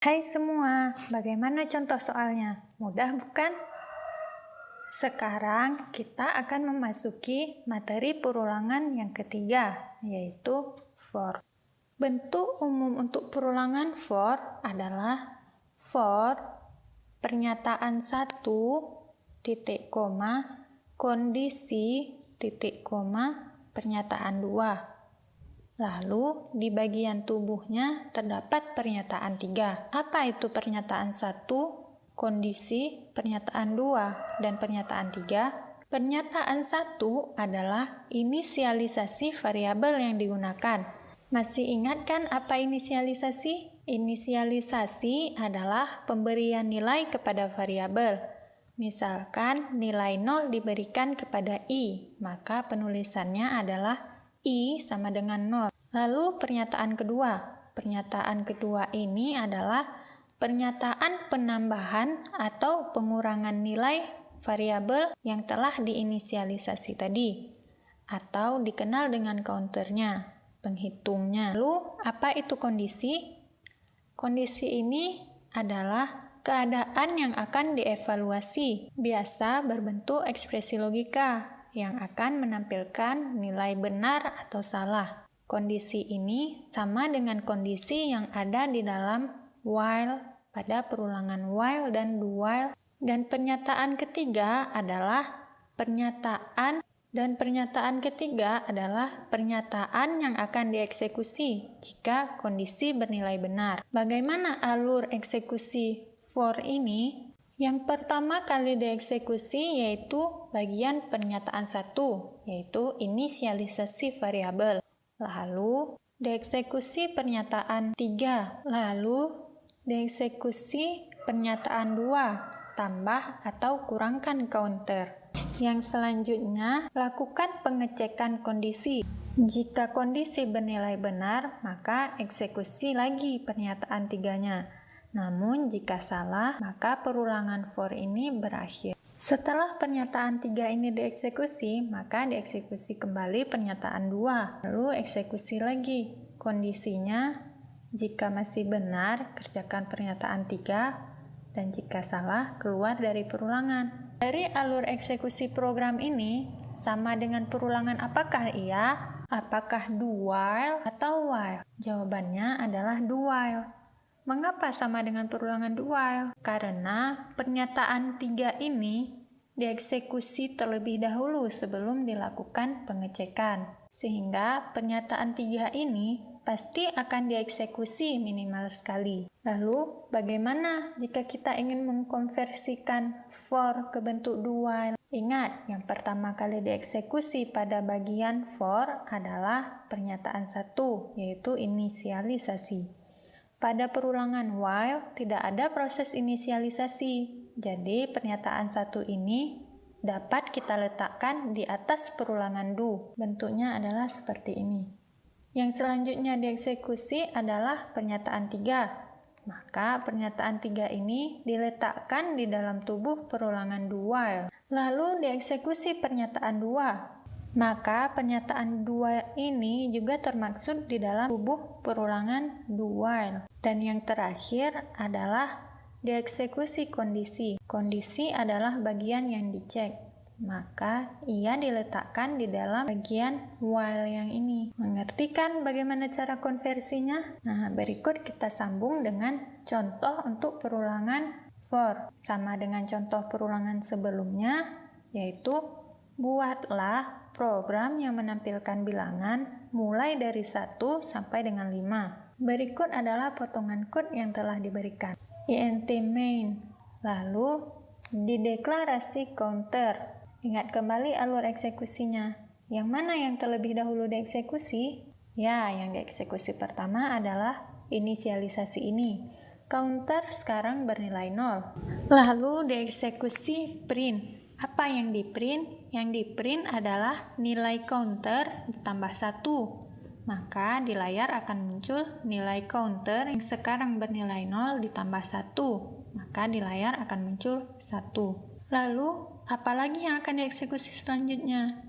Hai semua, bagaimana contoh soalnya? Mudah bukan? Sekarang kita akan memasuki materi perulangan yang ketiga, yaitu for. Bentuk umum untuk perulangan for adalah for pernyataan 1, titik koma, kondisi, titik koma, pernyataan 2. Lalu, di bagian tubuhnya terdapat pernyataan 3. Apa itu pernyataan 1, kondisi, pernyataan 2, dan pernyataan 3? Pernyataan 1 adalah inisialisasi variabel yang digunakan. Masih ingat kan apa inisialisasi? Inisialisasi adalah pemberian nilai kepada variabel. Misalkan nilai 0 diberikan kepada i, maka penulisannya adalah i sama dengan 0. Lalu pernyataan kedua ini adalah pernyataan penambahan atau pengurangan nilai variabel yang telah diinisialisasi tadi, atau dikenal dengan counternya, penghitungnya. Lalu apa itu kondisi? Kondisi ini adalah keadaan yang akan dievaluasi, biasa berbentuk ekspresi logika yang akan menampilkan nilai benar atau salah. Kondisi ini sama dengan kondisi yang ada di dalam while pada perulangan while dan do while. Dan pernyataan ketiga adalah pernyataan yang akan dieksekusi jika kondisi bernilai benar. Bagaimana alur eksekusi for ini? Yang pertama kali dieksekusi yaitu bagian pernyataan 1, yaitu inisialisasi variabel. Lalu dieksekusi pernyataan 3, lalu dieksekusi pernyataan 2, tambah atau kurangkan counter. Yang selanjutnya, lakukan pengecekan kondisi. Jika kondisi bernilai benar, maka eksekusi lagi pernyataan 3-nya. Namun jika salah, maka perulangan for ini berakhir. Setelah pernyataan 3 ini dieksekusi, maka dieksekusi kembali pernyataan 2. Lalu eksekusi lagi. Kondisinya, jika masih benar, kerjakan pernyataan 3, dan jika salah, keluar dari perulangan. Dari alur eksekusi program ini, sama dengan perulangan apakah ia? Apakah do while atau while? Jawabannya adalah do while. Mengapa sama dengan perulangan do while? Karena pernyataan 3 ini dieksekusi terlebih dahulu sebelum dilakukan pengecekan. Sehingga pernyataan 3 ini pasti akan dieksekusi minimal sekali. Lalu, bagaimana jika kita ingin mengkonversikan for ke bentuk do while? Ingat, yang pertama kali dieksekusi pada bagian for adalah pernyataan 1, yaitu inisialisasi. Pada perulangan while, tidak ada proses inisialisasi. Jadi, pernyataan 1 ini dapat kita letakkan di atas perulangan do. Bentuknya adalah seperti ini. Yang selanjutnya dieksekusi adalah pernyataan 3. Maka, pernyataan 3 ini diletakkan di dalam tubuh perulangan do while. Lalu, dieksekusi pernyataan 2. Maka pernyataan 2 ini juga termaksud di dalam tubuh perulangan do while. Dan yang terakhir adalah dieksekusi kondisi. Kondisi adalah bagian yang dicek. Maka ia diletakkan di dalam bagian while yang ini. Mengerti kan bagaimana cara konversinya? Nah, berikut kita sambung dengan contoh untuk perulangan for. Sama dengan contoh perulangan sebelumnya, yaitu buatlah program yang menampilkan bilangan mulai dari 1 sampai dengan 5. Berikut adalah potongan kode yang telah diberikan. int main, lalu dideklarasi counter. Ingat kembali alur eksekusinya. Yang mana yang terlebih dahulu dieksekusi? Ya, yang dieksekusi pertama adalah inisialisasi ini. Counter sekarang bernilai 0. Lalu dieksekusi print. Apa yang di-print? Yang di-print adalah nilai counter ditambah 1. Maka di layar akan muncul nilai counter yang sekarang bernilai 0 ditambah 1. Maka di layar akan muncul 1. Lalu, apalagi yang akan dieksekusi selanjutnya?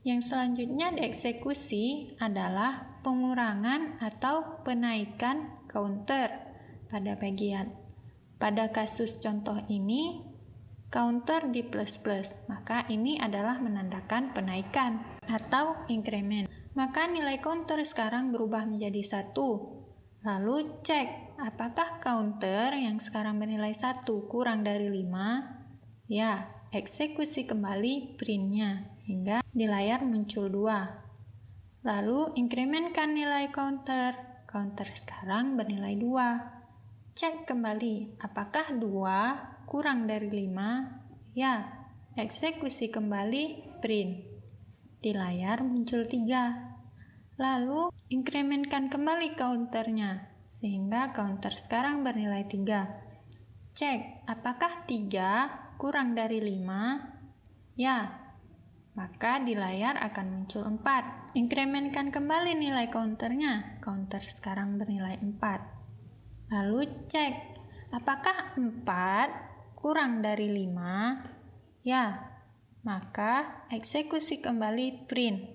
Yang selanjutnya dieksekusi adalah pengurangan atau penaikan counter. pada bagian. Pada kasus contoh ini, counter di plus plus, maka ini adalah menandakan penaikan atau increment. Maka nilai counter sekarang berubah menjadi 1. Lalu cek, apakah counter yang sekarang bernilai 1 kurang dari 5? Ya, eksekusi kembali print-nya, hingga di layar muncul 2. Lalu incrementkan nilai counter. Counter sekarang bernilai 2. Cek kembali, apakah 2 kurang dari 5? Ya, eksekusi kembali print. Di layar muncul 3. Lalu, incrementkan kembali counternya, sehingga counter sekarang bernilai 3. Cek, apakah 3 kurang dari 5? Ya, maka di layar akan muncul 4. Incrementkan kembali nilai counternya, counter sekarang bernilai 4. Lalu cek, apakah 4 kurang dari 5? Ya, maka eksekusi kembali print.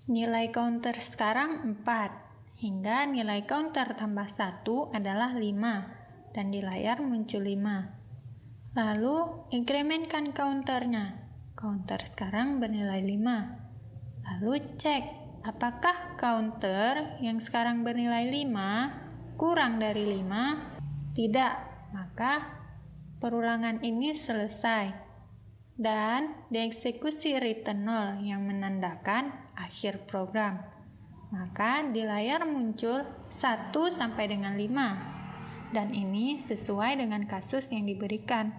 Nilai counter sekarang 4, hingga nilai counter tambah 1 adalah 5, dan di layar muncul 5. Lalu, incrementkan counternya. Counter sekarang bernilai 5. Lalu cek, apakah counter yang sekarang bernilai 5 kurang dari 5? Tidak, maka perulangan ini selesai dan dieksekusi return 0 yang menandakan akhir program. Maka di layar muncul 1 sampai dengan 5, dan ini sesuai dengan kasus yang diberikan.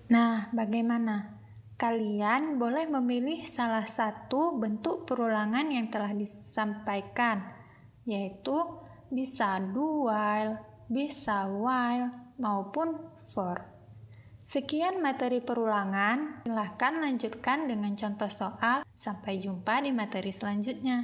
Nah, bagaimana? Kalian boleh memilih salah satu bentuk perulangan yang telah disampaikan, yaitu bisa do while, bisa while, maupun for. Sekian materi perulangan, silahkan lanjutkan dengan contoh soal. Sampai jumpa di materi selanjutnya.